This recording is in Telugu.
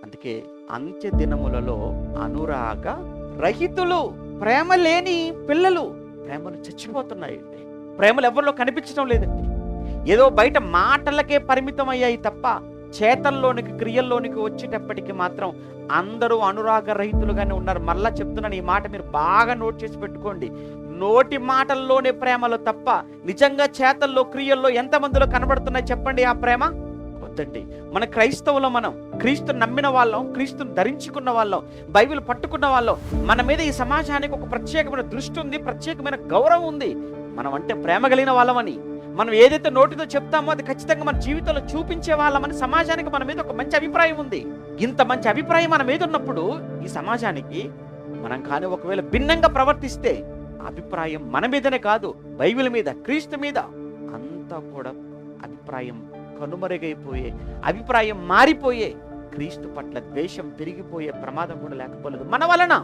అందుకే అంత్య దినములలో అనురాగ రహితులు, ప్రేమ లేని పిల్లలు, ప్రేమలు చచ్చిపోతున్నాయండి. ప్రేమలు ఎవరిలో కనిపించడం లేదండి. ఏదో బయట మాటలకే పరిమితం అయ్యాయి తప్ప చేతల్లోనికి క్రియల్లోనికి వచ్చేటప్పటికి మాత్రం అందరూ అనురాగ రహితులుగానే ఉన్నారు. మళ్ళా చెప్తున్నాను, ఈ మాట మీరు బాగా నోట్ చేసి పెట్టుకోండి. నోటి మాటల్లోనే ప్రేమలు తప్ప నిజంగా చేతల్లో క్రియల్లో ఎంతమందిలో కనబడుతున్నాయి చెప్పండి ఆ ప్రేమ? వద్దండి. మన క్రైస్తవులు, మనం క్రీస్తుని నమ్మిన వాళ్ళం, క్రీస్తుని ధరించుకున్న వాళ్ళం, బైబిల్ పట్టుకున్న వాళ్ళం, మన మీద ఈ సమాజానికి ఒక ప్రత్యేకమైన దృష్టి ఉంది, ప్రత్యేకమైన గౌరవం ఉంది. మనం అంటే ప్రేమ కలిగిన వాళ్ళమని, మనం ఏదైతే నోటితో చెప్తామో అది ఖచ్చితంగా మన జీవితంలో చూపించే వాళ్ళమని సమాజానికి మన మీద ఒక మంచి అభిప్రాయం ఉంది. ఇంత మంచి అభిప్రాయం మన మీద ఉన్నప్పుడు ఈ సమాజానికి మనం కానీ ఒకవేళ భిన్నంగా ప్రవర్తిస్తే అభిప్రాయం మన మీదనే కాదు, బైబిల్ మీద, క్రీస్తు మీద అంతా కూడా అభిప్రాయం కనుమరుగైపోయే, అభిప్రాయం మారిపోయే, క్రీస్తు పట్ల ద్వేషం పెరిగిపోయే ప్రమాదం కూడా లేకపోలేదు మన వలన.